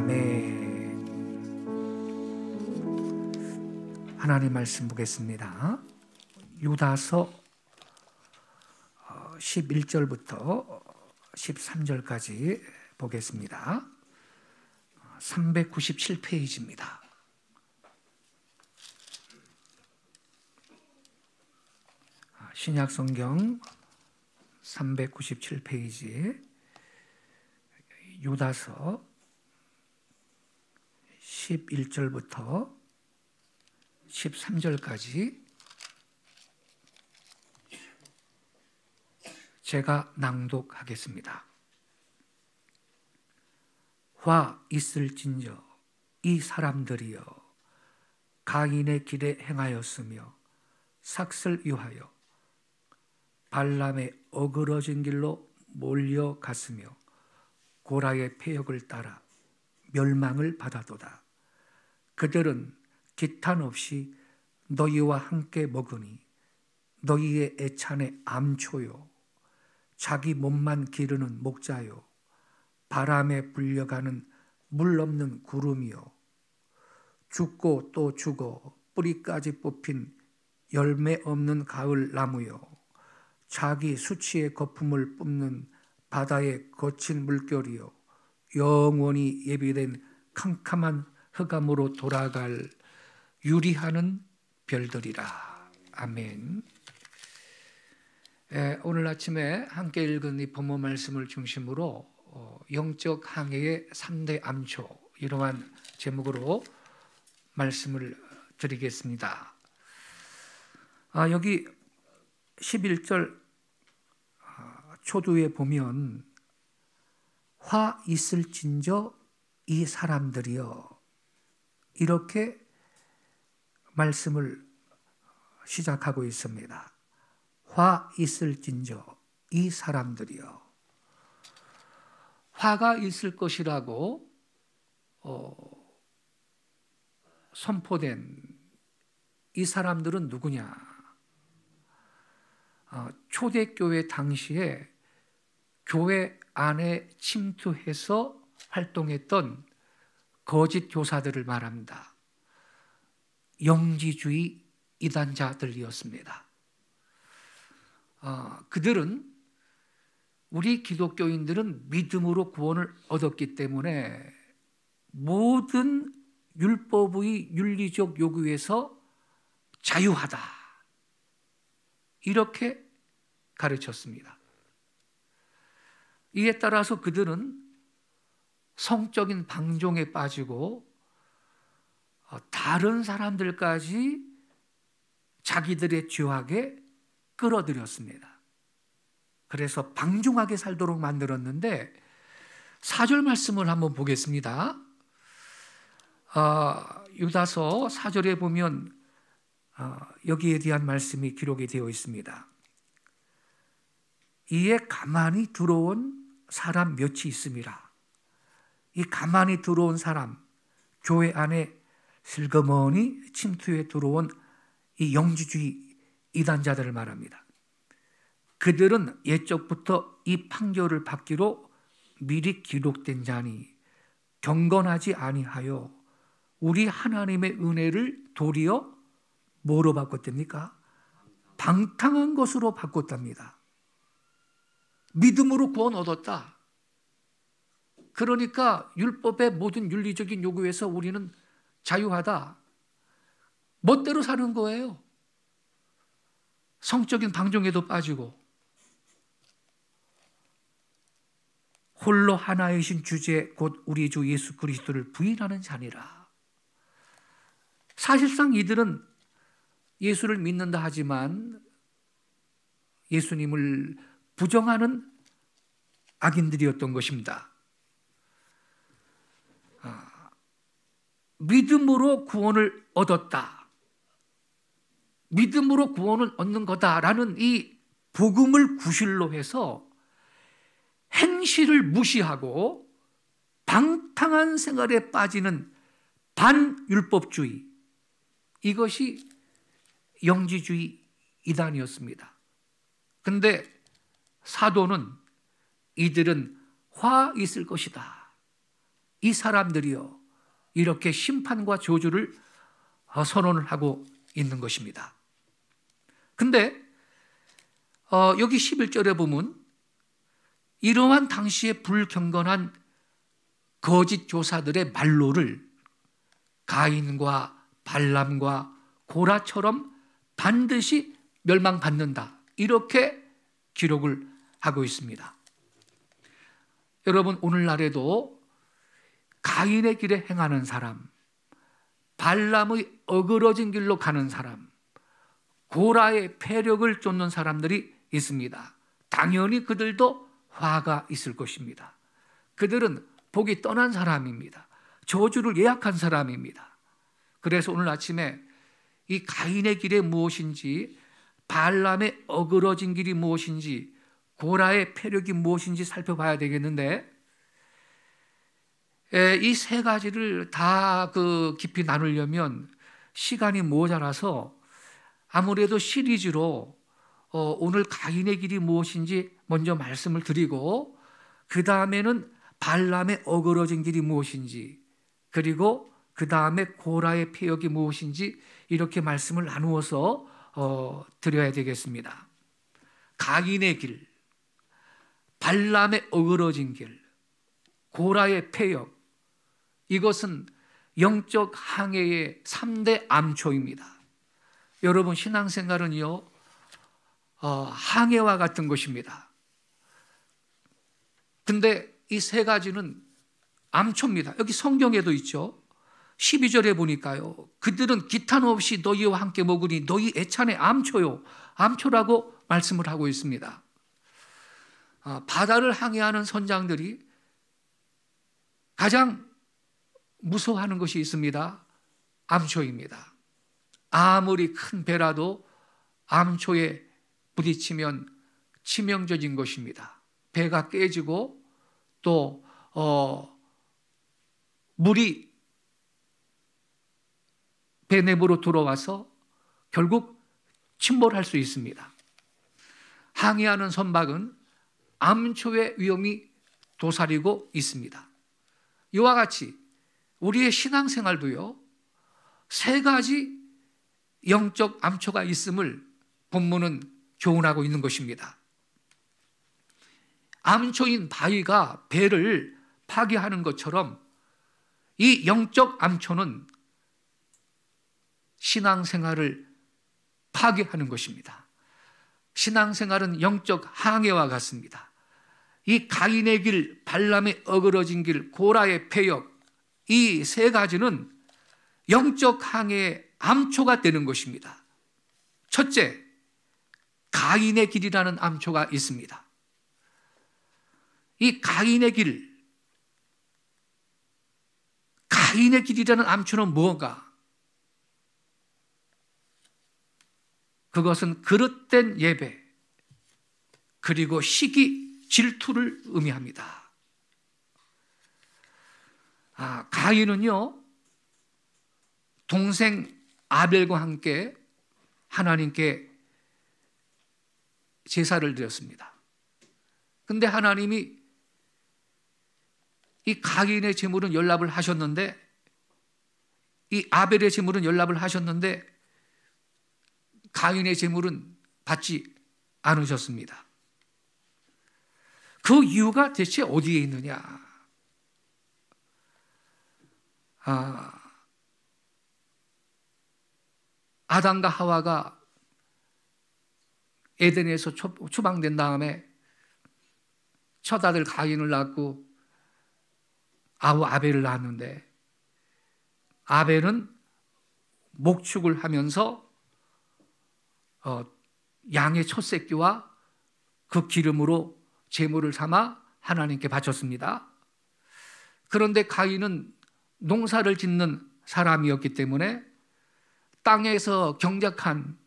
아멘. 하나님 말씀 보겠습니다. 유다서 11절부터 13절까지 보겠습니다. 397페이지입니다. 신약성경 397페이지 유다서 11절부터 13절까지 제가 낭독하겠습니다. 화 있을진저 이 사람들이여 가인의 길에 행하였으며 삭슬 유하여 발람의 어그러진 길로 몰려갔으며 고라의 패역을 따라 멸망을 받아도다. 그들은 기탄 없이 너희와 함께 먹으니 너희의 애찬의 암초요 자기 몸만 기르는 목자요 바람에 불려가는 물 없는 구름이요 죽고 또 죽어 뿌리까지 뽑힌 열매 없는 가을 나무요 자기 수치의 거품을 뿜는 바다의 거친 물결이요 영원히 예비된 캄캄한 흑암으로 돌아갈 유리하는 별들이라. 아멘. 오늘 아침에 함께 읽은 이 본문 말씀을 중심으로 영적 항해의 3대 암초 이러한 제목으로 말씀을 드리겠습니다. 여기 11절 초두에 보면 화 있을진저 이 사람들이여 이렇게 말씀을 시작하고 있습니다. 화 있을진저 이 사람들이여 화가 있을 것이라고 선포된 이 사람들은 누구냐? 초대교회 당시에 교회 안에 침투해서 활동했던 거짓 교사들을 말합니다. 영지주의 이단자들이었습니다. 그들은 우리 기독교인들은 믿음으로 구원을 얻었기 때문에 모든 율법의 윤리적 요구에서 자유하다. 이렇게 가르쳤습니다. 이에 따라서 그들은 성적인 방종에 빠지고 다른 사람들까지 자기들의 죄악에 끌어들였습니다. 그래서 방종하게 살도록 만들었는데 4절 말씀을 한번 보겠습니다. 유다서 4절에 보면 여기에 대한 말씀이 기록이 되어 있습니다. 이에 가만히 들어온 사람 몇이 있음이라. 이 가만히 들어온 사람, 교회 안에 슬그머니 침투해 들어온 이 영지주의 이단자들을 말합니다. 그들은 옛적부터 이 판결을 받기로 미리 기록된 자니 경건하지 아니하여 우리 하나님의 은혜를 도리어 뭐로 바꿨답니까? 방탕한 것으로 바꿨답니다. 믿음으로 구원 얻었다. 그러니까 율법의 모든 윤리적인 요구에서 우리는 자유하다. 멋대로 사는 거예요. 성적인 방종에도 빠지고 홀로 하나이신 주제 곧 우리 주 예수 그리스도를 부인하는 자니라. 사실상 이들은 예수를 믿는다 하지만 예수님을 부정하는 악인들이었던 것입니다. 믿음으로 구원을 얻었다. 믿음으로 구원을 얻는 거다라는 이 복음을 구실로 해서 행실을 무시하고 방탕한 생활에 빠지는 반율법주의, 이것이 영지주의 이단이었습니다. 그런데 사도는 이들은 화 있을 것이다. 이 사람들이요 이렇게 심판과 저주를 선언을 하고 있는 것입니다. 근데 여기 11절에 보면 이러한 당시에 불경건한 거짓 교사들의 말로를 가인과 발람과 고라처럼 반드시 멸망받는다, 이렇게 기록을 하고 있습니다. 여러분, 오늘날에도 가인의 길에 행하는 사람, 발람의 어그러진 길로 가는 사람, 고라의 패력을 쫓는 사람들이 있습니다. 당연히 그들도 화가 있을 것입니다. 그들은 복이 떠난 사람입니다. 저주를 예약한 사람입니다. 그래서 오늘 아침에 이 가인의 길이 무엇인지, 발람의 어그러진 길이 무엇인지, 고라의 패력이 무엇인지 살펴봐야 되겠는데, 이 세 가지를 다 깊이 나누려면 시간이 모자라서 아무래도 시리즈로 오늘 가인의 길이 무엇인지 먼저 말씀을 드리고, 그 다음에는 발람의 어그러진 길이 무엇인지, 그리고 그 다음에 고라의 패역이 무엇인지 이렇게 말씀을 나누어서 드려야 되겠습니다. 가인의 길, 발람의 어그러진 길, 고라의 패역, 이것은 영적 항해의 3대 암초입니다. 여러분, 신앙생활은요 항해와 같은 것입니다. 근데 이 세 가지는 암초입니다. 여기 성경에도 있죠. 12절에 보니까요, 그들은 기탄 없이 너희와 함께 먹으니 너희 애찬의 암초요, 암초라고 말씀을 하고 있습니다. 바다를 항해하는 선장들이 가장 무서워하는 것이 있습니다. 암초입니다. 아무리 큰 배라도 암초에 부딪히면 치명적인 것입니다. 배가 깨지고 또 물이 배 내부로 들어와서 결국 침몰할 수 있습니다. 항해하는 선박은 암초의 위험이 도사리고 있습니다. 이와 같이 우리의 신앙생활도요, 세 가지 영적 암초가 있음을 본문은 교훈하고 있는 것입니다. 암초인 바위가 배를 파괴하는 것처럼 이 영적 암초는 신앙생활을 파괴하는 것입니다. 신앙생활은 영적 항해와 같습니다. 이 가인의 길, 발람의 어그러진 길, 고라의 패역, 이 세 가지는 영적 항해의 암초가 되는 것입니다. 첫째, 가인의 길이라는 암초가 있습니다. 이 가인의 길이라는 암초는 무엇인가? 그것은 그릇된 예배, 그리고 시기, 질투를 의미합니다. 가인은요, 동생 아벨과 함께 하나님께 제사를 드렸습니다. 근데 하나님이 이 가인의 제물은 연락을 하셨는데, 이 아벨의 제물은 연락을 하셨는데 가인의 제물은 받지 않으셨습니다. 그 이유가 대체 어디에 있느냐? 아담과 하와가 에덴에서 추방된 다음에 첫 아들 가인을 낳고 아우 아벨을 낳았는데, 아벨은 목축을 하면서 양의 첫 새끼와 그 기름으로 제물을 삼아 하나님께 바쳤습니다. 그런데 가인은 농사를 짓는 사람이었기 때문에 땅에서 경작한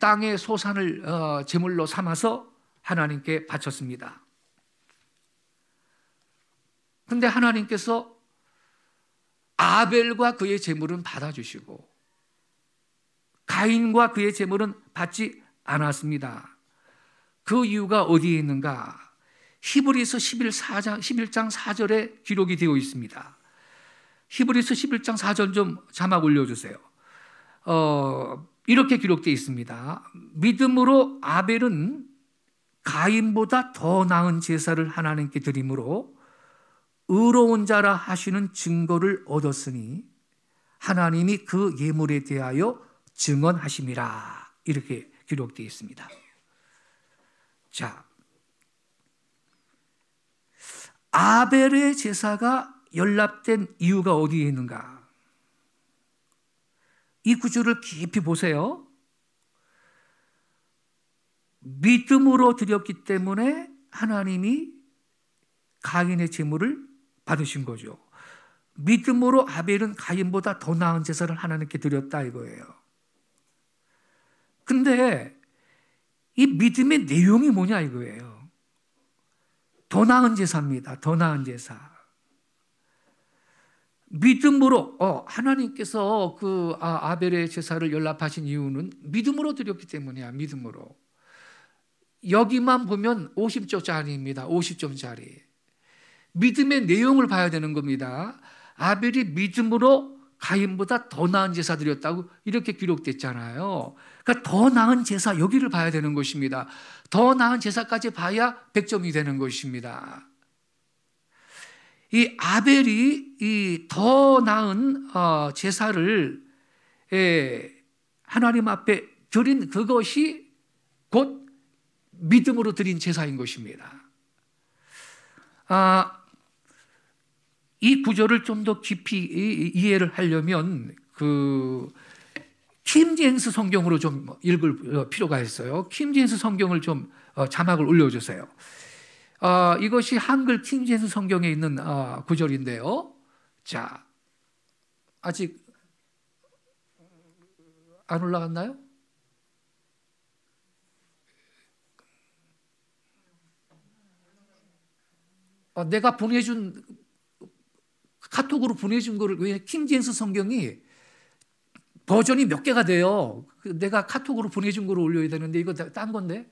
땅의 소산을 제물로 삼아서 하나님께 바쳤습니다. 그런데 하나님께서 아벨과 그의 제물은 받아주시고 가인과 그의 제물은 받지 않았습니다. 그 이유가 어디에 있는가? 히브리서 11장 4절에 기록이 되어 있습니다. 히브리서 11장 4절 좀 자막 올려주세요. 이렇게 기록되어 있습니다. 믿음으로 아벨은 가인보다 더 나은 제사를 하나님께 드림으로 의로운 자라 하시는 증거를 얻었으니 하나님이 그 예물에 대하여 증언하심이라. 이렇게 기록되어 있습니다. 자, 아벨의 제사가 연락된 이유가 어디에 있는가? 이 구절을 깊이 보세요. 믿음으로 드렸기 때문에 하나님이 가인의 제물을 받으신 거죠. 믿음으로 아벨은 가인보다 더 나은 제사를 하나님께 드렸다 이거예요. 근데 이 믿음의 내용이 뭐냐 이거예요. 더 나은 제사입니다. 더 나은 제사. 믿음으로 하나님께서 그 아벨의 제사를 연락하신 이유는 믿음으로 드렸기 때문이야. 믿음으로. 여기만 보면 50점짜리입니다. 50점짜리. 믿음의 내용을 봐야 되는 겁니다. 아벨이 믿음으로 가인보다 더 나은 제사 드렸다고 이렇게 기록됐잖아요. 그러니까 더 나은 제사 여기를 봐야 되는 것입니다. 더 나은 제사까지 봐야 100점이 되는 것입니다. 이 아벨이 이 더 나은 제사를 하나님 앞에 드린 그것이 곧 믿음으로 드린 제사인 것입니다. 이 구절을 좀 더 깊이 이해를 하려면 킴 제임스 성경으로 좀 읽을 필요가 있어요. 킴 제임스 성경을 좀 자막을 올려주세요. 이것이 한글 킹 제임스 성경에 있는 구절인데요. 자, 아직 안 올라갔나요? 내가 보내준 카톡으로 보내준 거를 왜 킹 제임스 성경이 버전이 몇 개가 돼요. 내가 카톡으로 보내준 거를 올려야 되는데 이거 딴 건데.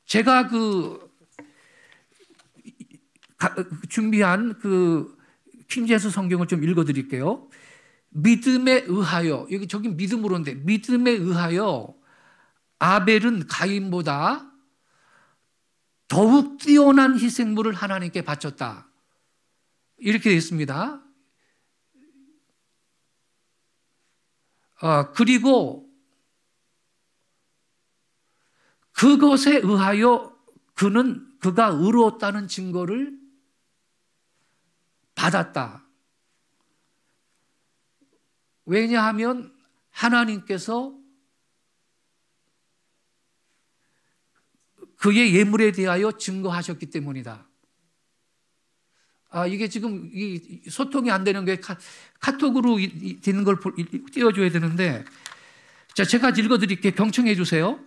제가 준비한 킹 제임스 성경을 좀 읽어드릴게요. 믿음에 의하여, 저기 믿음으로인데, 믿음에 의하여 아벨은 가인보다 더욱 뛰어난 희생물을 하나님께 바쳤다. 이렇게 되어 있습니다. 그리고 그것에 의하여 그가 의로웠다는 증거를 받았다. 왜냐하면 하나님께서 그의 예물에 대하여 증거하셨기 때문이다. 이게 지금 소통이 안 되는 게 카톡으로 되는 걸 띄워줘야 되는데, 자, 제가 읽어드릴게요. 경청해 주세요.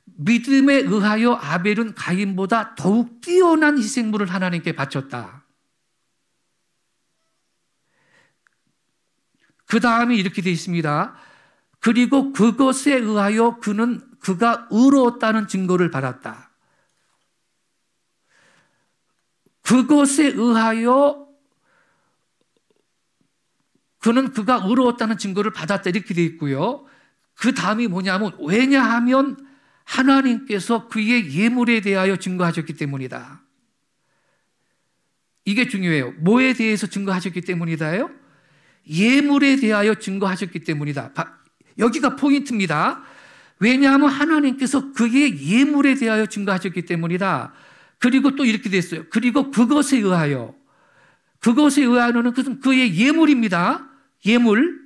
믿음에 의하여 아벨은 가인보다 더욱 뛰어난 희생물을 하나님께 바쳤다. 그 다음에 이렇게 되어 있습니다. 그리고 그것에 의하여 그가 의로웠다는 증거를 받았다. 그것에 의하여 그가 의로웠다는 증거를 받았다. 이렇게 되어 있고요. 그 다음이 뭐냐면, 왜냐하면 하나님께서 그의 예물에 대하여 증거하셨기 때문이다. 이게 중요해요. 뭐에 대해서 증거하셨기 때문이다요? 예물에 대하여 증거하셨기 때문이다. 여기가 포인트입니다. 왜냐하면 하나님께서 그의 예물에 대하여 증거하셨기 때문이다. 그리고 또 이렇게 됐어요. 그리고 그것에 의하여. 그것에 의하여는 그것은 그의 예물입니다. 예물.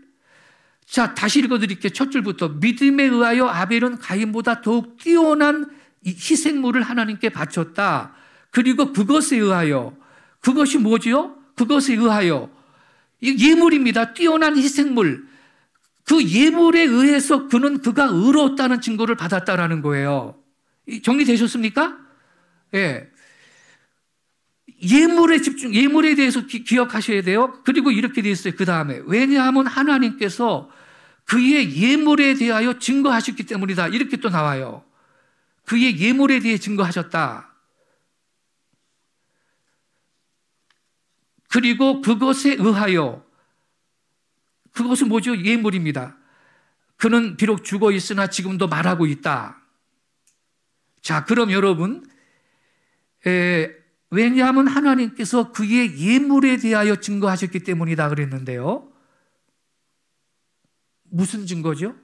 자, 다시 읽어드릴게요. 첫 줄부터. 믿음에 의하여 아벨은 가인보다 더욱 뛰어난 희생물을 하나님께 바쳤다. 그리고 그것에 의하여. 그것이 뭐지요? 그것에 의하여. 예물입니다. 뛰어난 희생물. 그 예물에 의해서 그가 의로웠다는 증거를 받았다라는 거예요. 정리되셨습니까? 예. 예물에 대해서 기억하셔야 돼요. 그리고 이렇게 되어 있어요. 그 다음에. 왜냐하면 하나님께서 그의 예물에 대하여 증거하셨기 때문이다. 이렇게 또 나와요. 그의 예물에 대해 증거하셨다. 그리고 그것에 의하여, 그것은 뭐죠? 예물입니다. 그는 비록 죽어 있으나 지금도 말하고 있다. 자, 그럼 여러분, 왜냐하면 하나님께서 그의 예물에 대하여 증거하셨기 때문이다 그랬는데요. 무슨 증거죠?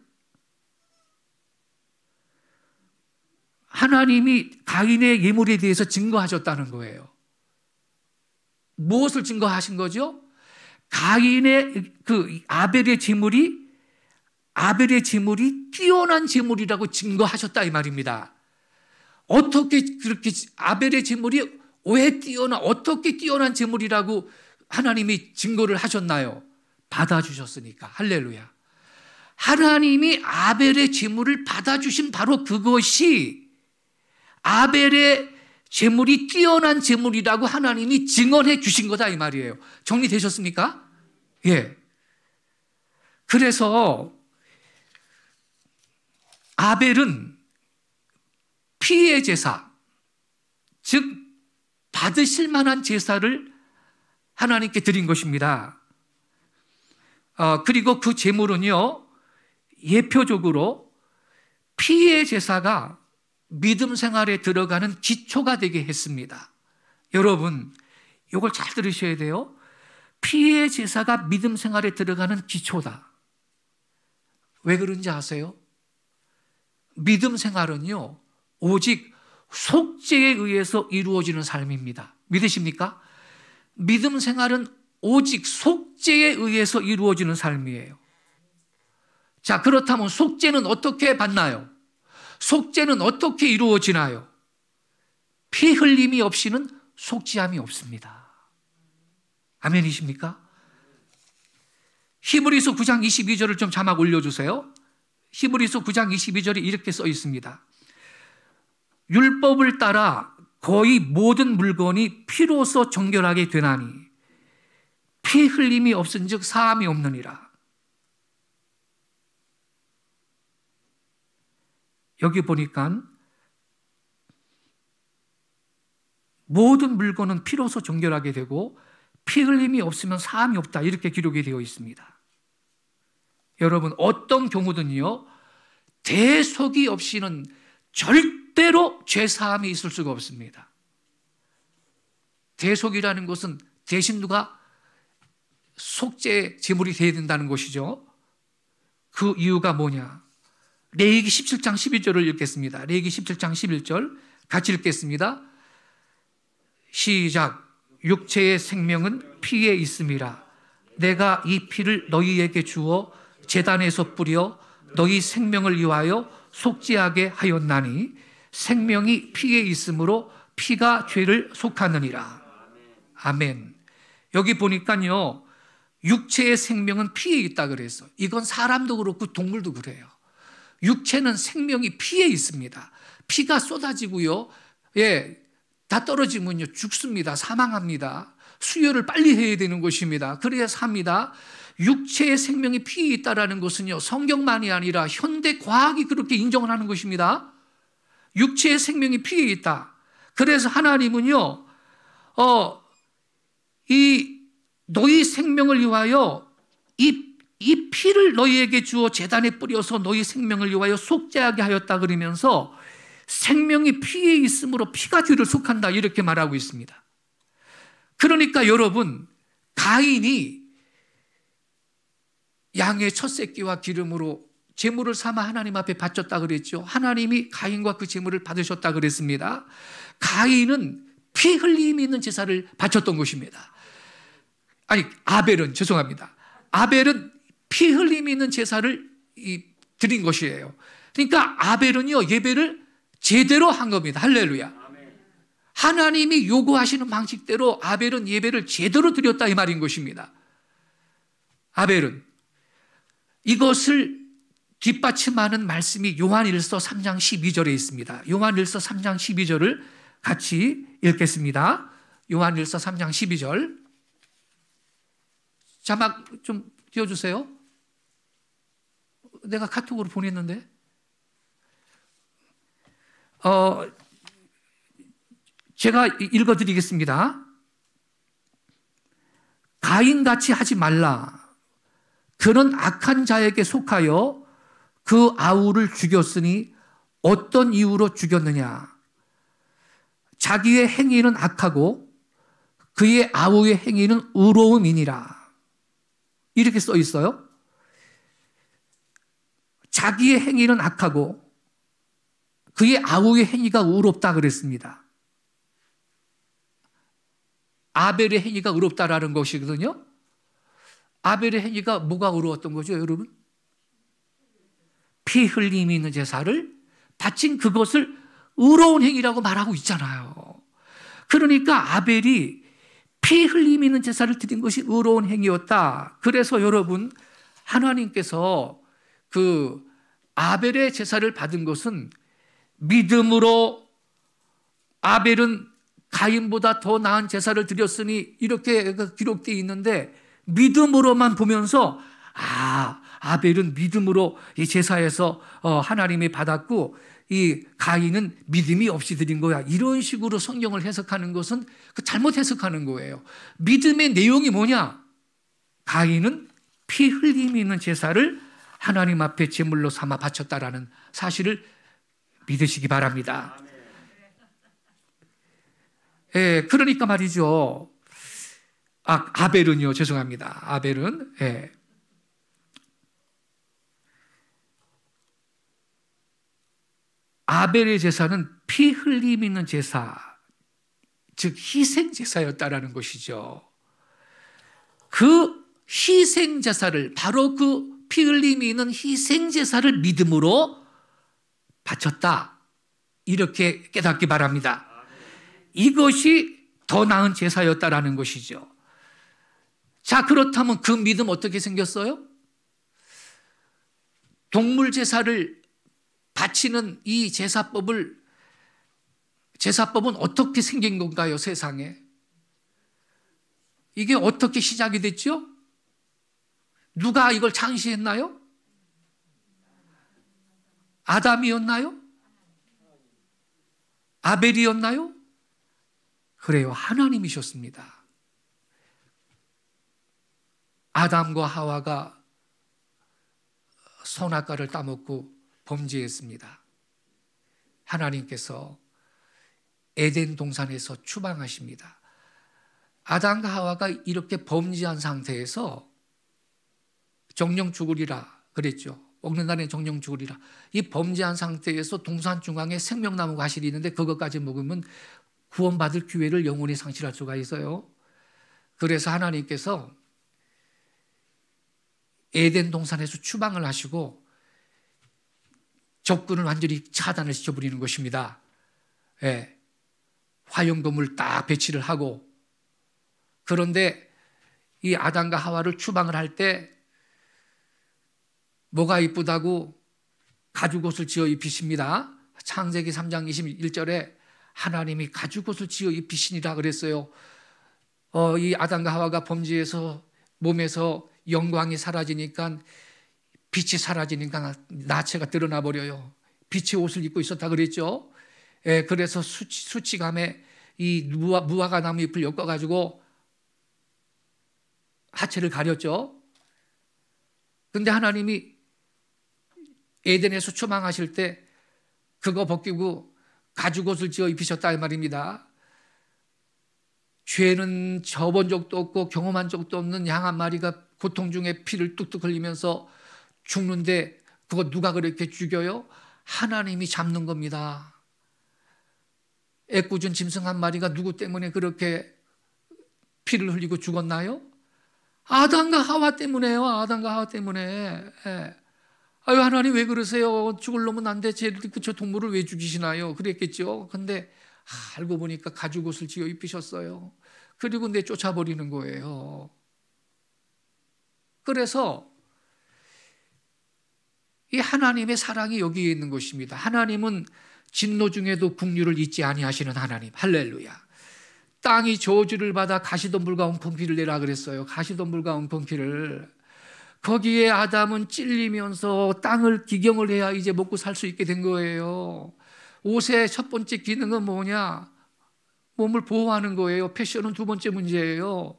하나님이 가인의 예물에 대해서 증거하셨다는 거예요. 무엇을 증거하신 거죠? 가인의 아벨의 제물이 뛰어난 제물이라고 증거하셨다 이 말입니다. 어떻게 그렇게 아벨의 제물이 어떻게 뛰어난 제물이라고 하나님이 증거를 하셨나요? 받아주셨으니까. 할렐루야. 하나님이 아벨의 제물을 받아주신 바로 그것이 아벨의 제물이 뛰어난 제물이라고 하나님이 증언해 주신 거다 이 말이에요. 정리되셨습니까? 예. 그래서 아벨은 피의 제사, 즉 받으실 만한 제사를 하나님께 드린 것입니다. 그리고 그 제물은요, 예표적으로 피의 제사가 믿음 생활에 들어가는 기초가 되게 했습니다. 여러분, 이걸 잘 들으셔야 돼요. 피의 제사가 믿음 생활에 들어가는 기초다. 왜 그런지 아세요? 믿음 생활은요, 오직 속죄에 의해서 이루어지는 삶입니다. 믿으십니까? 믿음 생활은 오직 속죄에 의해서 이루어지는 삶이에요. 자, 그렇다면 속죄는 어떻게 받나요? 속죄는 어떻게 이루어지나요? 피 흘림이 없이는 속죄함이 없습니다. 아멘이십니까? 히브리서 9장 22절을 좀 자막 올려주세요. 히브리서 9장 22절에 이렇게 써 있습니다. 율법을 따라 거의 모든 물건이 피로써 정결하게 되나니 피 흘림이 없은즉 사함이 없느니라. 여기 보니까 모든 물건은 피로써 정결하게 되고 피 흘림이 없으면 사함이 없다 이렇게 기록이 되어 있습니다. 여러분, 어떤 경우든요, 대속이 없이는 절대로 죄사함이 있을 수가 없습니다. 대속이라는 것은 대신 누가 속죄 제물이 되어야 된다는 것이죠. 그 이유가 뭐냐? 레위기 17장 12절을 읽겠습니다. 레위기 17장 11절 같이 읽겠습니다. 시작. 육체의 생명은 피에 있음이라. 내가 이 피를 너희에게 주어 제단에서 뿌려 너희 생명을 위하여 속죄하게 하였나니 생명이 피에 있으므로 피가 죄를 속하느니라. 아멘. 여기 보니까요, 육체의 생명은 피에 있다 그랬어. 이건 사람도 그렇고 동물도 그래요. 육체는 생명이 피에 있습니다. 피가 쏟아지고요, 다 떨어지면요 죽습니다. 사망합니다. 수혈을 빨리 해야 되는 것입니다. 그래야 삽니다. 육체의 생명이 피에 있다라는 것은요, 성경만이 아니라 현대 과학이 그렇게 인정을 하는 것입니다. 육체의 생명이 피에 있다. 그래서 하나님은요, 이 너희 생명을 위하여 이 피를 너희에게 주어 제단에 뿌려서 너희 생명을 위하여 속죄하게 하였다 그러면서 생명이 피에 있으므로 피가 죄를 속한다 이렇게 말하고 있습니다. 그러니까 여러분, 가인이 양의 첫 새끼와 기름으로 제물을 삼아 하나님 앞에 바쳤다 그랬죠. 하나님이 가인과 그 제물을 받으셨다 그랬습니다. 가인은 피 흘림이 있는 제사를 바쳤던 것입니다. 아벨은 피 흘림이 있는 제사를 드린 것이에요. 그러니까 아벨은요, 예배를 제대로 한 겁니다. 할렐루야. 하나님이 요구하시는 방식대로 아벨은 예배를 제대로 드렸다 이 말인 것입니다. 아벨은 이것을 뒷받침하는 말씀이 요한일서 3장 12절에 있습니다. 요한일서 3장 12절을 같이 읽겠습니다. 요한일서 3장 12절 자막 좀 띄워주세요. 내가 카톡으로 보냈는데. 제가 읽어드리겠습니다. 가인같이 하지 말라. 그는 악한 자에게 속하여 그 아우를 죽였으니 어떤 이유로 죽였느냐. 자기의 행위는 악하고 그의 아우의 행위는 의로움이니라. 이렇게 써 있어요. 자기의 행위는 악하고 그의 아우의 행위가 의롭다 그랬습니다. 아벨의 행위가 의롭다라는 것이거든요. 아벨의 행위가 뭐가 의로웠던 거죠, 여러분? 피 흘림이 있는 제사를 바친 그것을 의로운 행위라고 말하고 있잖아요. 그러니까 아벨이 피 흘림이 있는 제사를 드린 것이 의로운 행위였다. 그래서 여러분, 하나님께서 그 아벨의 제사를 받은 것은 믿음으로 아벨은 가인보다 더 나은 제사를 드렸으니 이렇게 기록되어 있는데, 믿음으로만 보면서 아벨은 믿음으로 이 제사에서 하나님이 받았고 이 가인은 믿음이 없이 드린 거야, 이런 식으로 성경을 해석하는 것은 잘못 해석하는 거예요. 믿음의 내용이 뭐냐? 가인은 피 흘림이 있는 제사를 하나님 앞에 제물로 삼아 바쳤다라는 사실을 믿으시기 바랍니다. 예, 그러니까 말이죠. 아벨은요, 죄송합니다. 아벨은, 예. 아벨의 제사는 피 흘림 있는 제사, 즉 희생 제사였다라는 것이죠. 그 희생 제사를, 바로 그 피 흘림이 있는 희생 제사를 믿음으로 바쳤다, 이렇게 깨닫기 바랍니다. 이것이 더 나은 제사였다라는 것이죠. 자, 그렇다면 그 믿음 어떻게 생겼어요? 동물 제사를 바치는 이 제사법은 어떻게 생긴 건가요, 세상에? 이게 어떻게 시작이 됐죠? 누가 이걸 창시했나요? 아담이었나요? 아벨이었나요? 그래요, 하나님이셨습니다. 아담과 하와가 선악과를 따먹고 범죄했습니다. 하나님께서 에덴 동산에서 추방하십니다. 아담과 하와가 이렇게 범죄한 상태에서 정령 죽으리라 그랬죠. 먹는 날에 정령 죽으리라. 이 범죄한 상태에서 동산 중앙에 생명나무 과실이 있는데 그것까지 먹으면 구원받을 기회를 영원히 상실할 수가 있어요. 그래서 하나님께서 에덴 동산에서 추방을 하시고 접근을 완전히 차단을 시켜버리는 것입니다. 예. 화염검을 딱 배치를 하고, 그런데 이 아담과 하와를 추방을 할 때 뭐가 이쁘다고 가죽옷을 지어 입히십니다. 창세기 3장 21절에 하나님이 가죽옷을 지어 입히시니라 그랬어요. 이 아담과 하와가 범죄해서 몸에서 영광이 사라지니까, 빛이 사라지니까 나체가 드러나 버려요. 빛의 옷을 입고 있었다 그랬죠. 예, 그래서 수치감에 이 무화과 나무 잎을 엮어가지고 하체를 가렸죠. 근데 하나님이 에덴에서 추방하실 때 그거 벗기고 가죽옷을 지어 입히셨다 이 말입니다. 죄는 져본 적도 없고 경험한 적도 없는 양 한 마리가 고통 중에 피를 뚝뚝 흘리면서 죽는데 그거 누가 그렇게 죽여요? 하나님이 잡는 겁니다. 애꿎은 짐승 한 마리가 누구 때문에 그렇게 피를 흘리고 죽었나요? 아담과 하와 때문에요. 아담과 하와 때문에. 예. 아유, 하나님 왜 그러세요? 죽을 놈은 안 돼. 저 동물을 왜 죽이시나요? 그랬겠죠. 근데 알고 보니까 가죽옷을 지어 입히셨어요. 그리고 내쫓아버리는 거예요. 그래서 이 하나님의 사랑이 여기에 있는 것입니다. 하나님은 진노 중에도 긍휼을 잊지 아니하시는 하나님. 할렐루야. 땅이 저주를 받아 가시덤불과 웅풍비를 내라 그랬어요. 가시덤불과 웅풍비를. 거기에 아담은 찔리면서 땅을 기경을 해야 이제 먹고 살 수 있게 된 거예요. 옷의 첫 번째 기능은 뭐냐? 몸을 보호하는 거예요. 패션은 두 번째 문제예요.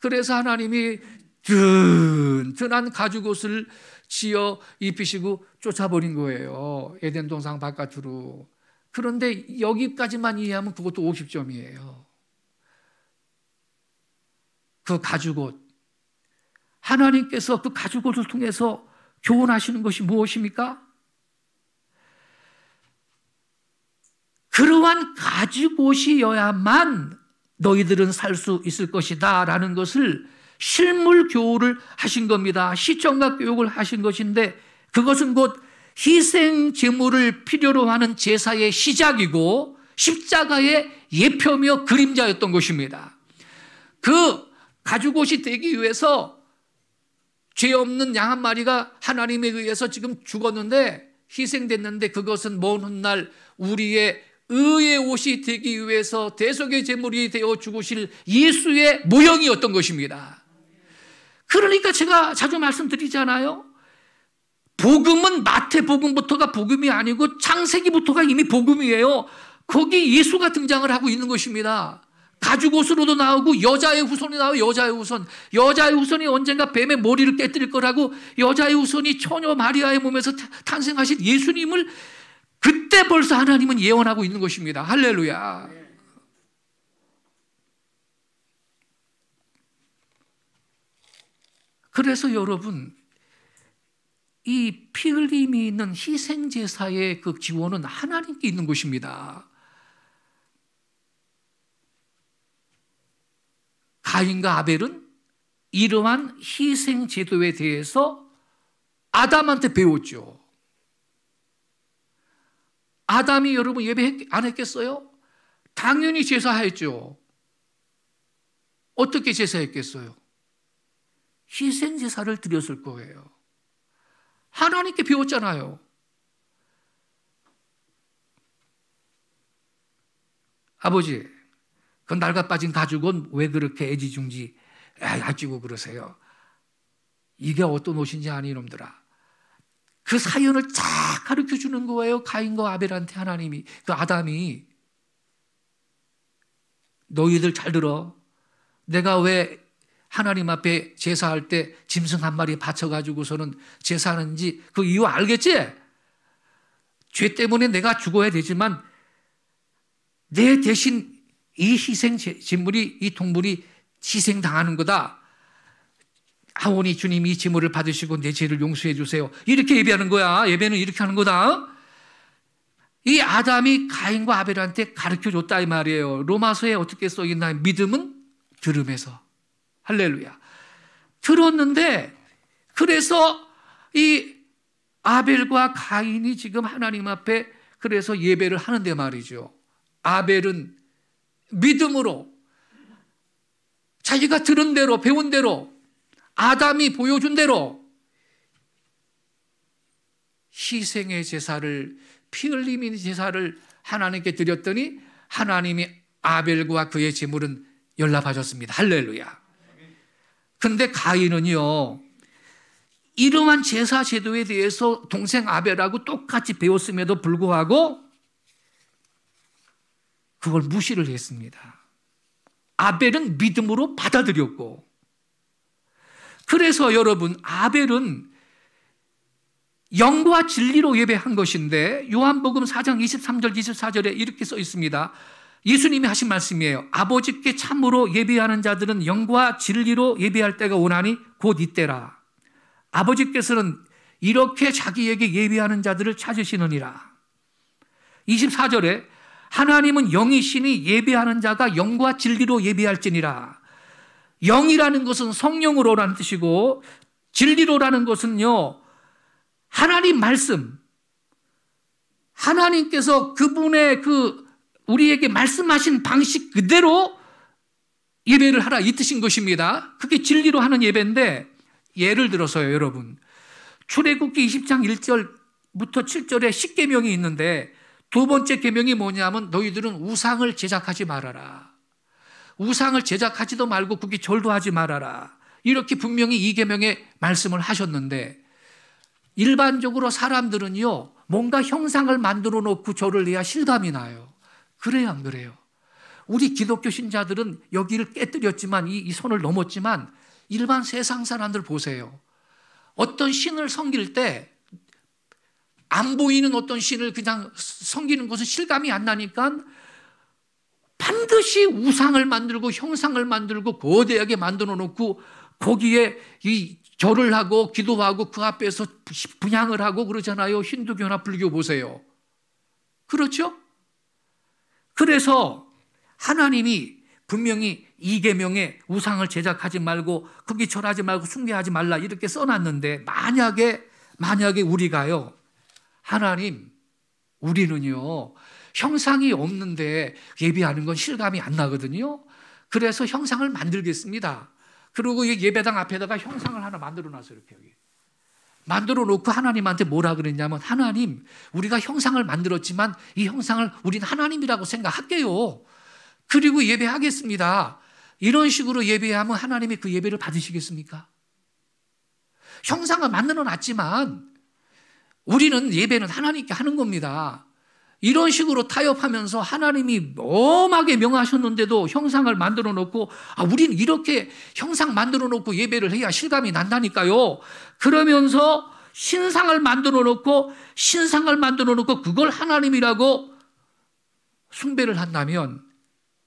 그래서 하나님이 든든한 가죽옷을 지어 입히시고 쫓아버린 거예요. 에덴 동산 바깥으로. 그런데 여기까지만 이해하면 그것도 50점이에요. 그 가죽옷. 하나님께서 그 가죽옷을 통해서 교훈하시는 것이 무엇입니까? 그러한 가죽옷이어야만 너희들은 살 수 있을 것이다 라는 것을 실물 교훈을 하신 겁니다. 시청각 교육을 하신 것인데 그것은 곧 희생 제물을 필요로 하는 제사의 시작이고 십자가의 예표며 그림자였던 것입니다. 그 가죽옷이 되기 위해서 죄 없는 양 한 마리가 하나님에 의해서 지금 죽었는데 희생됐는데 그것은 먼 훗날 우리의 의의 옷이 되기 위해서 대속의 제물이 되어 죽으실 예수의 모형이었던 것입니다. 그러니까 제가 자주 말씀드리잖아요. 복음은 마태복음부터가 복음이 아니고 창세기부터가 이미 복음이에요. 거기 예수가 등장을 하고 있는 것입니다. 가죽옷으로도 나오고 여자의 후손이 나와요. 여자의 후손. 여자의 후손이 언젠가 뱀의 머리를 깨뜨릴 거라고 여자의 후손이 처녀 마리아의 몸에서 탄생하신 예수님을 그때 벌써 하나님은 예언하고 있는 것입니다. 할렐루야. 그래서 여러분 이 피 흘림이 있는 희생제사의 그 기원은 하나님께 있는 것입니다. 가인과 아벨은 이러한 희생제도에 대해서 아담한테 배웠죠. 아담이 여러분 예배 안 했겠어요? 당연히 제사했죠. 어떻게 제사했겠어요? 희생제사를 드렸을 거예요. 하나님께 배웠잖아요. 아버지, 그 낡아 빠진 가죽은 왜 그렇게 애지중지 가지고 그러세요? 이게 어떤 옷인지 아니 이놈들아. 그 사연을 쫙 가르쳐 주는 거예요. 가인과 아벨한테 하나님이. 그 아담이 너희들 잘 들어. 내가 왜 하나님 앞에 제사할 때 짐승 한 마리 바쳐가지고서는 제사하는지 그 이유 알겠지? 죄 때문에 내가 죽어야 되지만 내 대신 이 희생 제물이 이 동물이 희생당하는 거다. 아오니 주님이 이 제물을 받으시고 내 죄를 용서해 주세요. 이렇게 예배하는 거야. 예배는 이렇게 하는 거다. 이 아담이 가인과 아벨한테 가르쳐줬다 이 말이에요. 로마서에 어떻게 써있나? 믿음은 들음에서. 할렐루야. 들었는데 그래서 이 아벨과 가인이 지금 하나님 앞에 그래서 예배를 하는데 말이죠. 아벨은 믿음으로 자기가 들은 대로 배운 대로 아담이 보여준 대로 희생의 제사를 피 흘림의 제사를 하나님께 드렸더니 하나님이 아벨과 그의 제물은 연락하셨습니다. 할렐루야. 근데 가인은요, 이러한 제사 제도에 대해서 동생 아벨하고 똑같이 배웠음에도 불구하고 그걸 무시를 했습니다. 아벨은 믿음으로 받아들였고, 그래서 여러분 아벨은 영과 진리로 예배한 것인데 요한복음 4장 23절 24절에 이렇게 써 있습니다. 예수님이 하신 말씀이에요. 아버지께 참으로 예배하는 자들은 영과 진리로 예배할 때가 오나니 곧 이때라. 아버지께서는 이렇게 자기에게 예배하는 자들을 찾으시느니라. 24절에 하나님은 영이시니 예배하는 자가 영과 진리로 예배할지니라. 영이라는 것은 성령으로라는 뜻이고 진리로라는 것은요, 하나님 말씀, 하나님께서 그분의 우리에게 말씀하신 방식 그대로 예배를 하라 이 뜻인 것입니다. 그게 진리로 하는 예배인데, 예를 들어서요 여러분, 출애굽기 20장 1절부터 7절에 10계명이 있는데 두 번째 계명이 뭐냐면 너희들은 우상을 제작하지 말아라. 우상을 제작하지도 말고 그게 절도 하지 말아라. 이렇게 분명히 이 계명에 말씀을 하셨는데 일반적으로 사람들은요 뭔가 형상을 만들어 놓고 절을 해야 실감이 나요. 그래요 안 그래요? 우리 기독교 신자들은 여기를 깨뜨렸지만 이 선을 넘었지만 일반 세상 사람들 보세요. 어떤 신을 섬길 때 안 보이는 어떤 신을 그냥 섬기는 것은 실감이 안 나니까 반드시 우상을 만들고 형상을 만들고 거대하게 만들어 놓고 거기에 이 절을 하고 기도하고 그 앞에서 분향을 하고 그러잖아요. 힌두교나 불교 보세요. 그렇죠? 그래서 하나님이 분명히 이 계명에 우상을 제작하지 말고 거기 절하지 말고 숭배하지 말라 이렇게 써놨는데 만약에 우리가요 하나님 우리는요 형상이 없는데 예배하는 건 실감이 안 나거든요. 그래서 형상을 만들겠습니다. 그리고 예배당 앞에다가 형상을 하나 만들어 놨어요. 이렇게 여기 만들어 놓고 하나님한테 뭐라 그랬냐면 하나님 우리가 형상을 만들었지만 이 형상을 우린 하나님이라고 생각할게요. 그리고 예배하겠습니다. 이런 식으로 예배하면 하나님이 그 예배를 받으시겠습니까? 형상을 만들어 놨지만 우리는 예배는 하나님께 하는 겁니다. 이런 식으로 타협하면서 하나님이 엄하게 명하셨는데도 형상을 만들어 놓고 우린 이렇게 형상 만들어 놓고 예배를 해야 실감이 난다니까요. 그러면서 신상을 만들어 놓고 그걸 하나님이라고 숭배를 한다면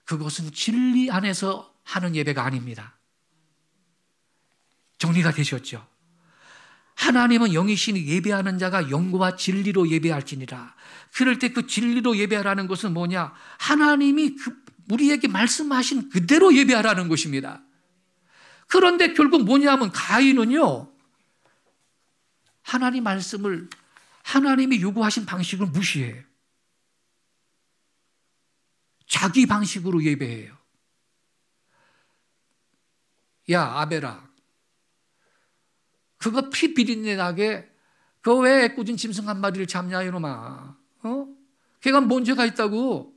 그것은 진리 안에서 하는 예배가 아닙니다. 정리가 되셨죠? 하나님은 영이시니 예배하는 자가 영과 진리로 예배할지니라. 그럴 때 그 진리로 예배하라는 것은 뭐냐? 하나님이 우리에게 말씀하신 그대로 예배하라는 것입니다. 그런데 결국 뭐냐면 가인은요 하나님 말씀을 하나님이 요구하신 방식을 무시해요. 자기 방식으로 예배해요. 야 아벨아 그거 피 비린내 나게 그거 왜 애꿎은 짐승 한 마리를 잡냐 이놈아. 걔가 뭔 죄가 있다고.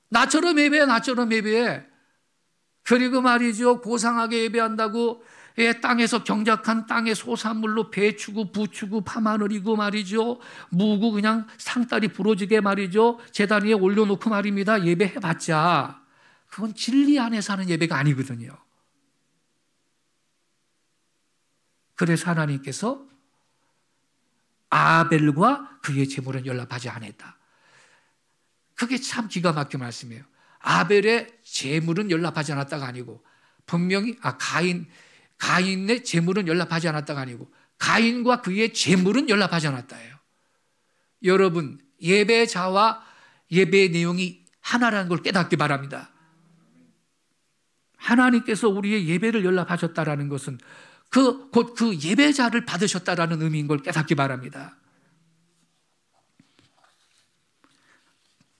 나처럼 예배해. 그리고 말이죠 고상하게 예배한다고 땅에서 경작한 땅의 소산물로 배추고 부추고 파마늘이고 말이죠 무고 그냥 상다리 부러지게 말이죠 제단 위에 올려놓고 말입니다. 예배해봤자 그건 진리 안에서 하는 예배가 아니거든요. 그래서 하나님께서 아벨과 그의 제물은 연락하지 않았다. 그게 참 기가 막힌 말씀이에요. 아벨의 제물은 연락하지 않았다가 아니고 분명히 가인의 제물은 연락하지 않았다가 아니고 가인과 그의 제물은 연락하지 않았다예요. 여러분 예배자와 예배의 내용이 하나라는 걸 깨닫기 바랍니다. 하나님께서 우리의 예배를 연락하셨다라는 것은 곧 그 예배자를 받으셨다라는 의미인 걸 깨닫기 바랍니다.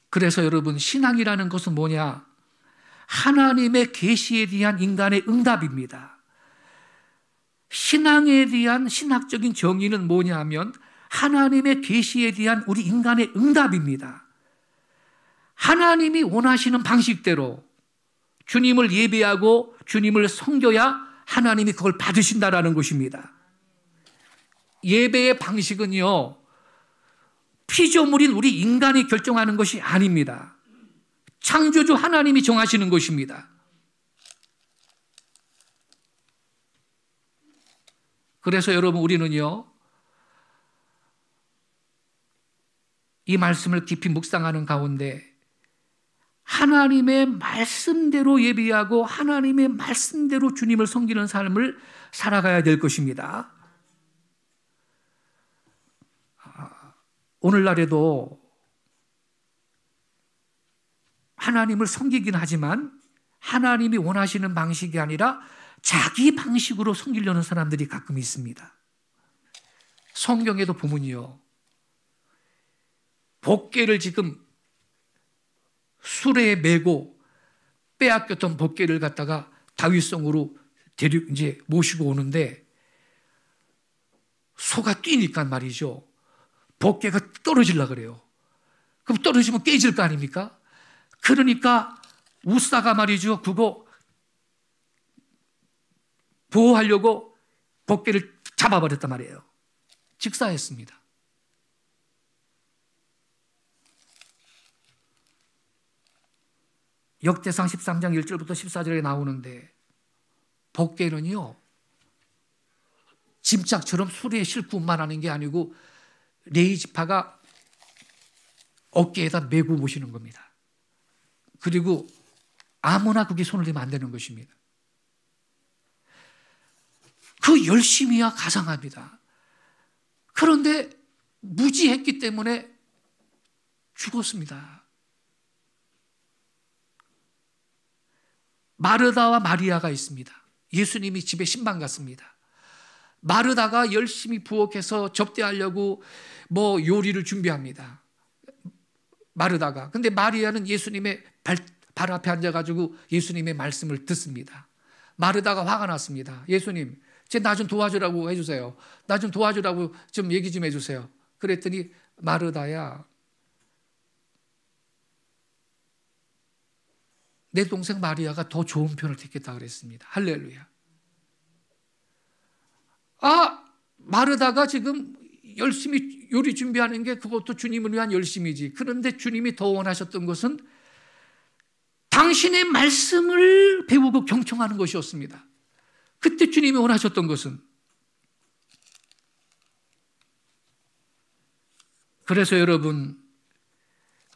그래서 여러분 신앙이라는 것은 뭐냐? 하나님의 계시에 대한 인간의 응답입니다. 신앙에 대한 신학적인 정의는 뭐냐면 하나님의 계시에 대한 우리 인간의 응답입니다. 하나님이 원하시는 방식대로 주님을 예배하고 주님을 섬겨야 하나님이 그걸 받으신다라는 것입니다. 예배의 방식은요 피조물인 우리 인간이 결정하는 것이 아닙니다. 창조주 하나님이 정하시는 것입니다. 그래서 여러분 우리는요 이 말씀을 깊이 묵상하는 가운데 하나님의 말씀대로 예배하고 하나님의 말씀대로 주님을 섬기는 삶을 살아가야 될 것입니다. 오늘날에도 하나님을 섬기긴 하지만 하나님이 원하시는 방식이 아니라 자기 방식으로 섬기려는 사람들이 가끔 있습니다. 성경에도 보면요 복궤를 지금 수레에 메고 빼앗겼던 복궤를 갖다가 다윗성으로 이제 모시고 오는데 소가 뛰니까 말이죠 복궤가 떨어지려고 그래요. 그럼 떨어지면 깨질 거 아닙니까? 그러니까 우사가 말이죠 그거 보호하려고 복개를 잡아버렸단 말이에요. 직사했습니다. 역대상 13장 1절부터 14절에 나오는데 복개는요, 짐짝처럼 수레에 싣고 운반하는 게 아니고 레위 지파가 어깨에다 메고 모시는 겁니다. 그리고 아무나 그게 손을 대면 안 되는 것입니다. 그 열심히야 가상합니다. 그런데 무지했기 때문에 죽었습니다. 마르다와 마리아가 있습니다. 예수님이 집에 신방 갔습니다. 마르다가 열심히 부엌에서 접대하려고 요리를 준비합니다. 마르다가. 근데 마리아는 예수님의 발 앞에 앉아가지고 예수님의 말씀을 듣습니다. 마르다가 화가 났습니다. 예수님, 제 나 좀 도와주라고 해주세요. 나 좀 도와주라고 좀 얘기 좀 해주세요. 그랬더니 마르다야, 내 동생 마리아가 더 좋은 편을 택했다 그랬습니다. 할렐루야. 마르다가 지금 열심히 요리 준비하는 게 그것도 주님을 위한 열심이지. 그런데 주님이 더 원하셨던 것은 당신의 말씀을 배우고 경청하는 것이었습니다. 그때 주님이 원하셨던 것은. 그래서 여러분,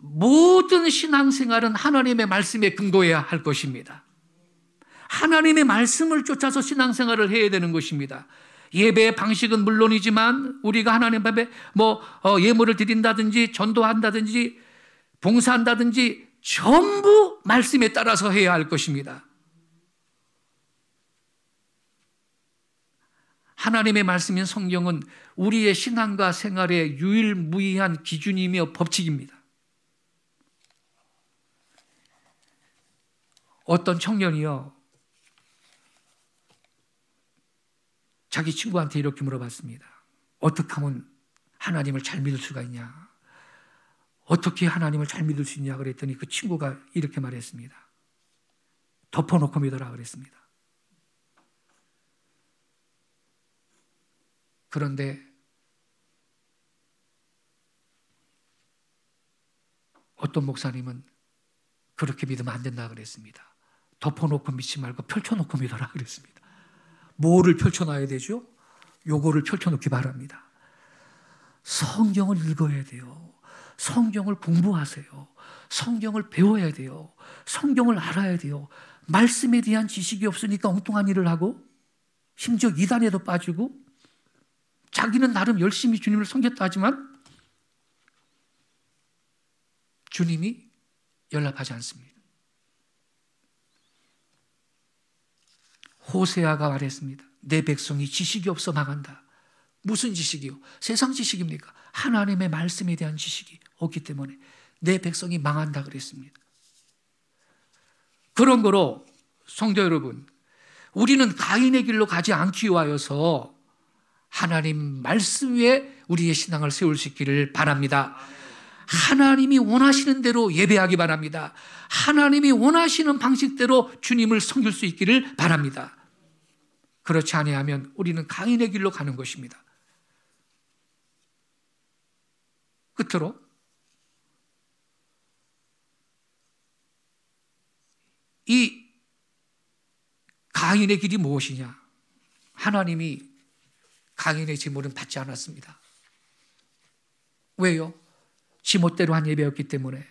모든 신앙생활은 하나님의 말씀에 근거해야 할 것입니다. 하나님의 말씀을 쫓아서 신앙생활을 해야 되는 것입니다. 예배의 방식은 물론이지만 우리가 하나님 앞에 예물을 드린다든지 전도한다든지 봉사한다든지 전부 말씀에 따라서 해야 할 것입니다. 하나님의 말씀인 성경은 우리의 신앙과 생활의 유일무이한 기준이며 법칙입니다. 어떤 청년이요, 자기 친구한테 이렇게 물어봤습니다. 어떻게 하면 하나님을 잘 믿을 수가 있냐? 어떻게 하나님을 잘 믿을 수 있냐? 그랬더니 그 친구가 이렇게 말했습니다. 덮어놓고 믿어라 그랬습니다. 그런데 어떤 목사님은 그렇게 믿으면 안 된다 그랬습니다. 덮어놓고 믿지 말고 펼쳐놓고 믿어라 그랬습니다. 뭐를 펼쳐놔야 되죠? 요거를 펼쳐놓기 바랍니다. 성경을 읽어야 돼요. 성경을 공부하세요. 성경을 배워야 돼요. 성경을 알아야 돼요. 말씀에 대한 지식이 없으니까 엉뚱한 일을 하고 심지어 이단에도 빠지고 자기는 나름 열심히 주님을 섬겼다 하지만 주님이 연락하지 않습니다. 호세아가 말했습니다. 내 백성이 지식이 없어 망한다. 무슨 지식이요? 세상 지식입니까? 하나님의 말씀에 대한 지식이 없기 때문에 내 백성이 망한다 그랬습니다. 그런 거로 성도 여러분, 우리는 가인의 길로 가지 않기 위하여서 하나님 말씀 위에 우리의 신앙을 세울 수 있기를 바랍니다. 하나님이 원하시는 대로 예배하기 바랍니다. 하나님이 원하시는 방식대로 주님을 섬길 수 있기를 바랍니다. 그렇지 아니하면 우리는 가인의 길로 가는 것입니다. 끝으로 이 가인의 길이 무엇이냐? 하나님이 가인의 제물은 받지 않았습니다. 왜요? 지멋대로 한 예배였기 때문에.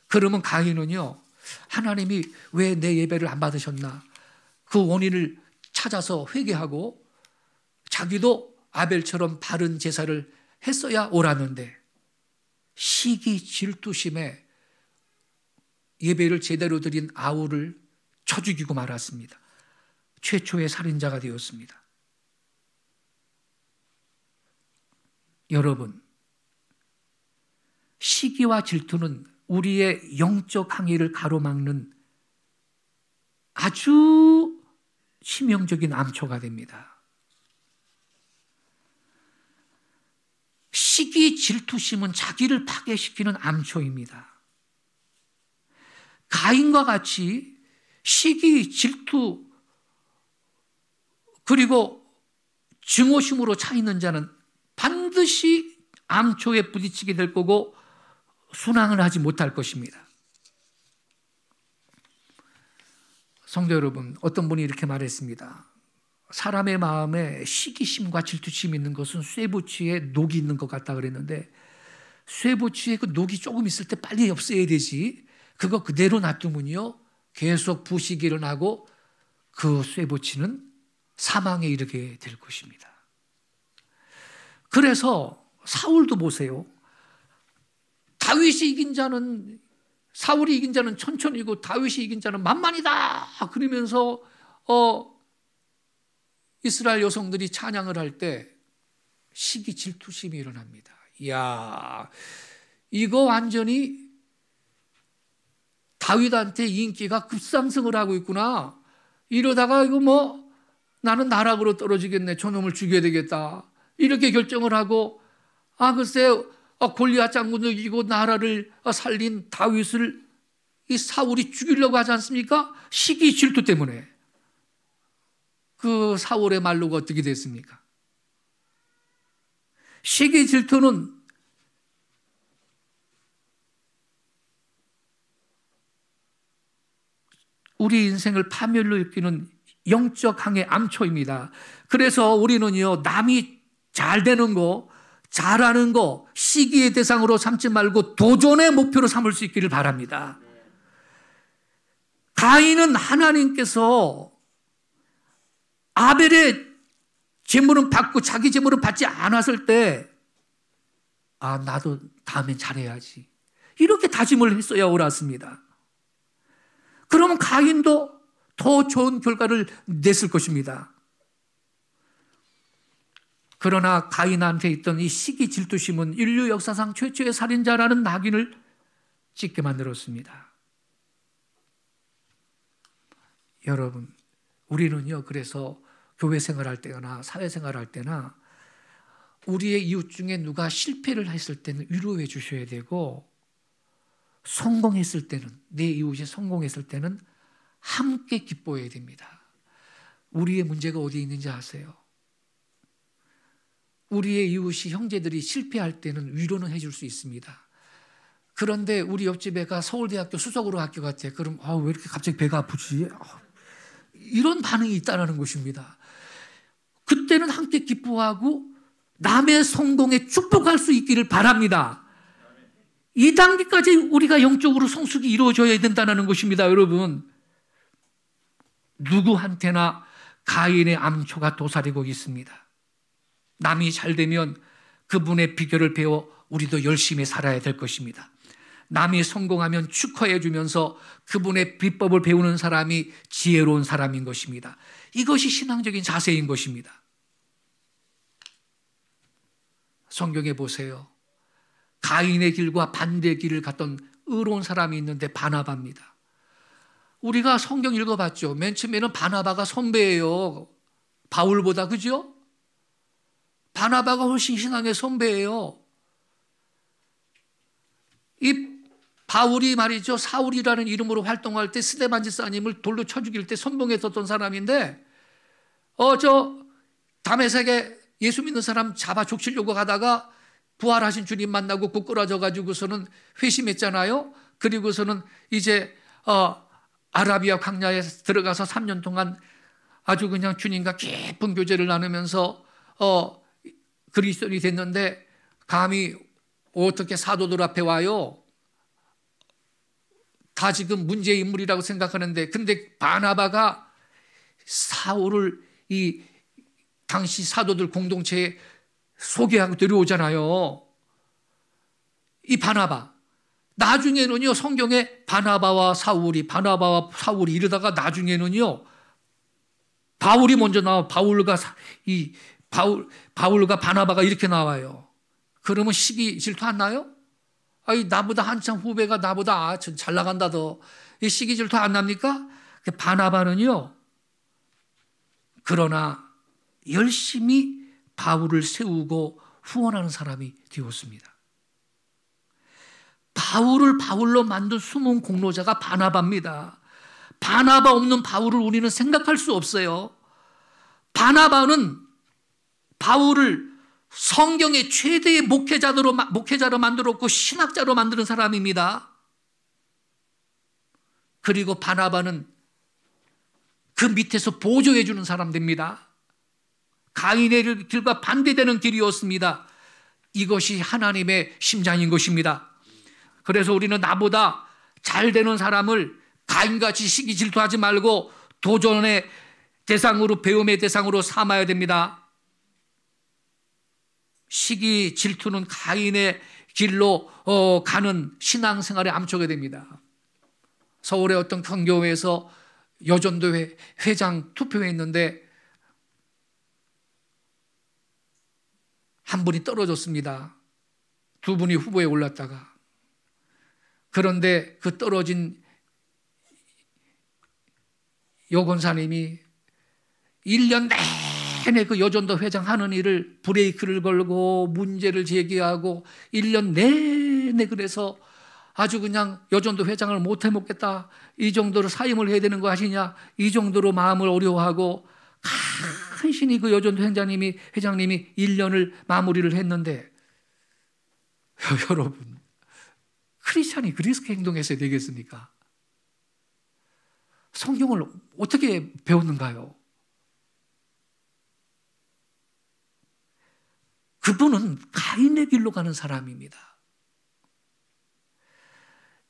그러면 가인은요, 하나님이 왜 내 예배를 안 받으셨나? 그 원인을 찾아서 회개하고 자기도 아벨처럼 바른 제사를 했어야 옳았는데 시기 질투심에 예배를 제대로 드린 아우를 쳐 죽이고 말았습니다. 최초의 살인자가 되었습니다. 여러분, 시기와 질투는 우리의 영적 항해를 가로막는 아주 치명적인 암초가 됩니다. 시기, 질투심은 자기를 파괴시키는 암초입니다. 가인과 같이 시기, 질투, 그리고 증오심으로 차 있는 자는 반드시 암초에 부딪히게 될 거고 순항을 하지 못할 것입니다. 성도 여러분, 어떤 분이 이렇게 말했습니다. 사람의 마음에 시기심과 질투심이 있는 것은 쇠붙이에 녹이 있는 것 같다 그랬는데, 쇠붙이에 그 녹이 조금 있을 때 빨리 없애야 되지, 그거 그대로 놔두면요 계속 부식이 일어나고 그 쇠붙이는 사망에 이르게 될 것입니다. 그래서 사울도 보세요. 다윗이 이긴 자는, 사울이 이긴 자는 천천히고 다윗이 이긴 자는 만만이다 그러면서 이스라엘 여성들이 찬양을 할 때 시기 질투심이 일어납니다. 이야, 이거 완전히 다윗한테 인기가 급상승을 하고 있구나. 이러다가 이거 뭐 나는 나락으로 떨어지겠네, 저놈을 죽여야 되겠다, 이렇게 결정을 하고, 글쎄 골리앗 장군을 이기고 나라를 살린 다윗을 이 사울이 죽이려고 하지 않습니까? 시기 질투 때문에. 그 사울의 말로가 어떻게 됐습니까? 시기 질투는 우리 인생을 파멸로 이끄는 영적 항해 암초입니다. 그래서 우리는요, 남이 잘 되는 거, 잘하는 거 시기의 대상으로 삼지 말고 도전의 목표로 삼을 수 있기를 바랍니다. 가인은 하나님께서 아벨의 제물은 받고 자기 제물은 받지 않았을 때, 나도 다음엔 잘해야지, 이렇게 다짐을 했어야 옳았습니다. 그러면 가인도 더 좋은 결과를 냈을 것입니다. 그러나 가인한테 있던 이 시기 질투심은 인류 역사상 최초의 살인자라는 낙인을 찍게 만들었습니다. 여러분, 우리는요, 그래서 교회 생활할 때나 사회생활 할 때나 우리의 이웃 중에 누가 실패를 했을 때는 위로해 주셔야 되고, 성공했을 때는, 내 이웃이 성공했을 때는 함께 기뻐해야 됩니다. 우리의 문제가 어디에 있는지 아세요? 우리의 이웃이, 형제들이 실패할 때는 위로는 해줄 수 있습니다. 그런데 우리 옆집 애가 서울대학교 수석으로 합격했대. 그럼 왜 이렇게 갑자기 배가 아프지? 이런 반응이 있다는 것입니다. 그때는 함께 기뻐하고 남의 성공에 축복할 수 있기를 바랍니다. 이 단계까지 우리가 영적으로 성숙이 이루어져야 된다는 것입니다. 여러분, 누구한테나 가인의 암초가 도사리고 있습니다. 남이 잘 되면 그분의 비결을 배워 우리도 열심히 살아야 될 것입니다. 남이 성공하면 축하해 주면서 그분의 비법을 배우는 사람이 지혜로운 사람인 것입니다. 이것이 신앙적인 자세인 것입니다. 성경에 보세요. 가인의 길과 반대의 길을 갔던 의로운 사람이 있는데 바나바입니다. 우리가 성경 읽어봤죠. 맨 처음에는 바나바가 선배예요. 바울보다, 그죠? 바나바가 훨씬 신앙의 선배예요. 이 바울이 말이죠, 사울이라는 이름으로 활동할 때 스데반 집사님을 돌로 쳐 죽일 때 선봉했었던 사람인데, 다메섹에 예수 믿는 사람 잡아 족치려고 가다가 부활하신 주님 만나고 부끄러져 가지고서는 회심했잖아요. 그리고서는 이제 아라비아 광야에 들어가서 3년 동안 아주 그냥 주님과 깊은 교제를 나누면서 그리스도인이 됐는데, 감히 어떻게 사도들 앞에 와요? 다 지금 문제의 인물이라고 생각하는데, 근데 바나바가 사울을 이 당시 사도들 공동체에 소개하고 데려오잖아요. 이 바나바, 나중에는요, 성경에 바나바와 사울이 이러다가 나중에는요, 바울이 먼저 나와. 바울과 바나바가 이렇게 나와요. 그러면 시기 질투 안 나요? 나보다 한참 후배가 나보다 잘 나간다 더. 이 시기 질투 안 납니까? 바나바는요, 그러나 열심히 바울을 세우고 후원하는 사람이 되었습니다. 바울을 바울로 만든 숨은 공로자가 바나바입니다. 바나바 없는 바울을 우리는 생각할 수 없어요. 바나바는 바울을 성경의 최대의 목회자로 만들었고 신학자로 만드는 사람입니다. 그리고 바나바는 그 밑에서 보조해 주는 사람 됩니다. 가인의 길과 반대되는 길이었습니다. 이것이 하나님의 심장인 것입니다. 그래서 우리는 나보다 잘 되는 사람을 가인같이 시기 질투하지 말고 도전의 대상으로, 배움의 대상으로 삼아야 됩니다. 시기 질투는 가인의 길로 가는 신앙생활의 암초가 됩니다. 서울의 어떤 큰 교회에서 여전도회 회장 투표회 했는데 한 분이 떨어졌습니다. 두 분이 후보에 올랐다가. 그런데 그 떨어진 여 권사님이 1년 내내 그 여전도 회장 하는 일을 브레이크를 걸고 문제를 제기하고 1년 내내 그래서 아주 그냥 여전도 회장을 못 해먹겠다, 이 정도로 사임을 해야 되는 거 아시냐, 이 정도로 마음을 어려워하고 간신히 그 여전도 회장님이 1년을 마무리를 했는데, 여러분, 크리스찬이 그렇게 행동했어야 되겠습니까? 성경을 어떻게 배웠는가요? 그분은 가인의 길로 가는 사람입니다.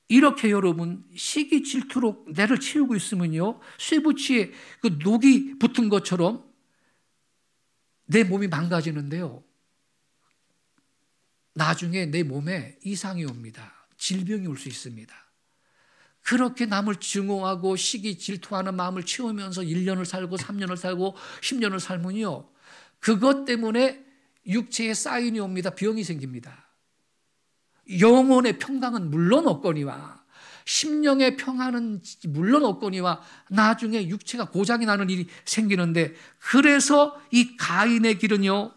이렇게 여러분, 시기 질투로 내를 채우고 있으면요, 쇠붙이에 그 녹이 붙은 것처럼 내 몸이 망가지는데요, 나중에 내 몸에 이상이 옵니다. 질병이 올 수 있습니다. 그렇게 남을 증오하고 시기 질투하는 마음을 채우면서 1년을 살고 3년을 살고 10년을 살면요, 그것 때문에 육체에 사인이 옵니다. 병이 생깁니다. 영혼의 평강은 물론 없거니와 심령의 평안은 물론 없거니와 나중에 육체가 고장이 나는 일이 생기는데, 그래서 이 가인의 길은요,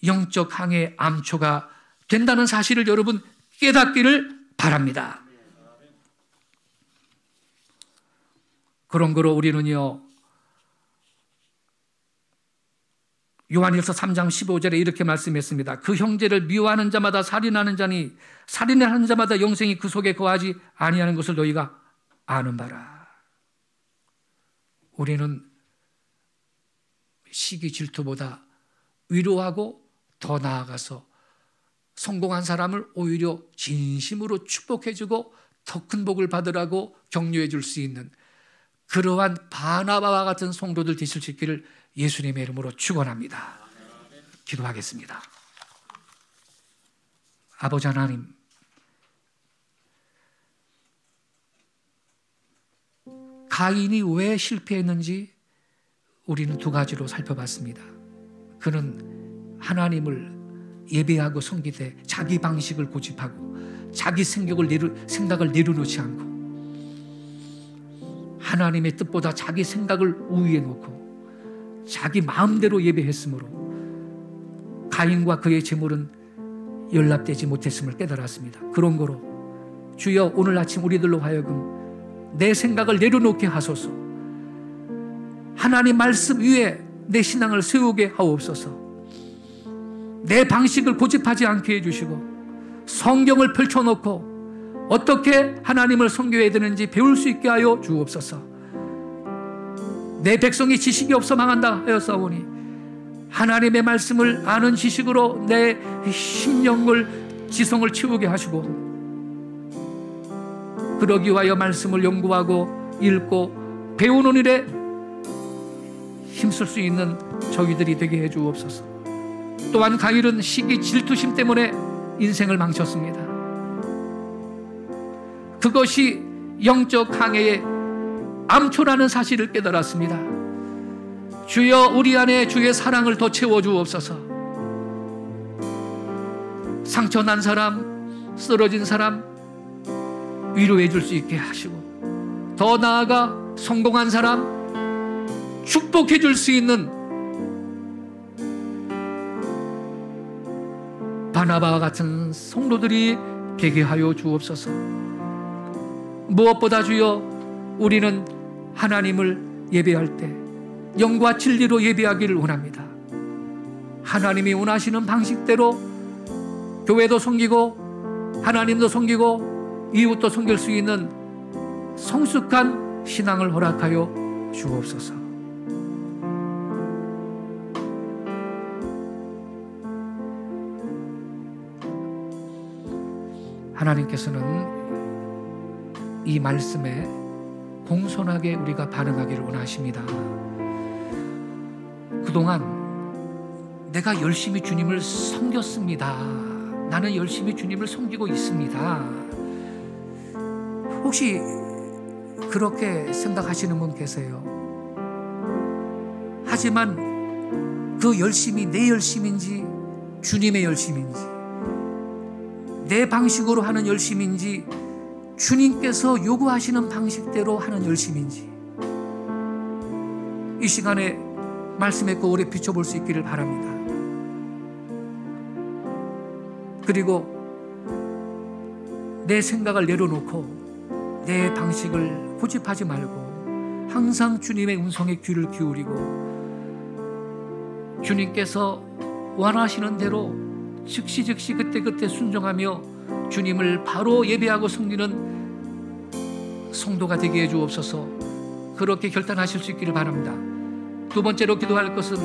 영적 항해의 암초가 된다는 사실을 여러분 깨닫기를 바랍니다. 그런 거로 우리는요, 요한일서 3장 15절에 이렇게 말씀했습니다. 그 형제를 미워하는 자마다 살인하는 자니 살인하는 자마다 영생이 그 속에 거하지 아니하는 것을 너희가 아는 바라. 우리는 시기 질투보다 위로하고 더 나아가서 성공한 사람을 오히려 진심으로 축복해주고 더 큰 복을 받으라고 격려해 줄 수 있는 그러한 바나바와 같은 성도들 되실 수 있기를 예수님의 이름으로 축원합니다. 기도하겠습니다. 아버지 하나님, 가인이 왜 실패했는지 우리는 두 가지로 살펴봤습니다. 그는 하나님을 예배하고 섬기되 자기 방식을 고집하고 자기 생각을 내려놓지 않고 하나님의 뜻보다 자기 생각을 우위에 놓고 자기 마음대로 예배했으므로 가인과 그의 재물은 연락되지 못했음을 깨달았습니다. 그런 거로 주여, 오늘 아침 우리들로 하여금 내 생각을 내려놓게 하소서, 하나님 말씀 위에 내 신앙을 세우게 하옵소서, 내 방식을 고집하지 않게 해주시고 성경을 펼쳐놓고 어떻게 하나님을 섬겨야 되는지 배울 수 있게 하여 주옵소서. 내 백성이 지식이 없어 망한다 하였사오니 하나님의 말씀을 아는 지식으로 내 심령을 지성을 채우게 하시고, 그러기 위하여 말씀을 연구하고 읽고 배우는 일에 힘쓸 수 있는 저희들이 되게 해 주옵소서. 또한 가인은 시기 질투심 때문에 인생을 망쳤습니다. 그것이 영적 항해의 암초라는 사실을 깨달았습니다. 주여, 우리 안에 주의 사랑을 더 채워주옵소서. 상처난 사람, 쓰러진 사람 위로해 줄 수 있게 하시고, 더 나아가 성공한 사람 축복해 줄 수 있는 바나바와 같은 성도들이 되게 하여 주옵소서. 무엇보다 주여, 우리는 하나님을 예배할 때 영과 진리로 예배하기를 원합니다. 하나님이 원하시는 방식대로 교회도 섬기고 하나님도 섬기고 이웃도 섬길 수 있는 성숙한 신앙을 허락하여 주옵소서. 하나님께서는 이 말씀에 공손하게 우리가 반응하기를 원하십니다. 그동안 내가 열심히 주님을 섬겼습니다. 나는 열심히 주님을 섬기고 있습니다. 혹시 그렇게 생각하시는 분 계세요? 하지만 그 열심이 내 열심인지 주님의 열심인지, 내 방식으로 하는 열심인지 주님께서 요구하시는 방식대로 하는 열심인지, 이 시간에 말씀의 거울에 비춰볼 수 있기를 바랍니다. 그리고 내 생각을 내려놓고 내 방식을 고집하지 말고 항상 주님의 음성에 귀를 기울이고 주님께서 원하시는 대로 즉시 그때 순종하며 주님을 바로 예배하고 섬기는 성도가 되게 해 주옵소서. 그렇게 결단하실 수 있기를 바랍니다. 두 번째로 기도할 것은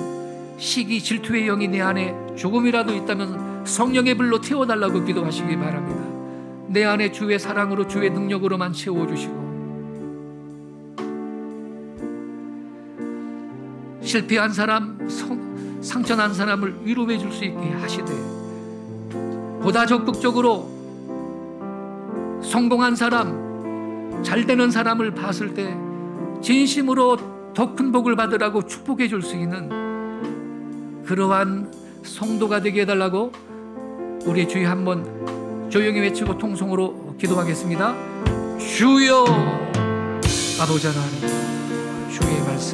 시기 질투의 영이 내 안에 조금이라도 있다면 성령의 불로 태워달라고 기도하시기 바랍니다. 내 안에 주의 사랑으로 주의 능력으로만 채워주시고, 실패한 사람, 상처난 사람을 위로해 줄 수 있게 하시되, 보다 적극적으로 성공한 사람, 잘 되는 사람을 봤을 때 진심으로 더 큰 복을 받으라고 축복해 줄 수 있는 그러한 성도가 되게 해달라고 우리 주여 한번 조용히 외치고 통성으로 기도하겠습니다. 주여. 아버지 하나님, 주의 말씀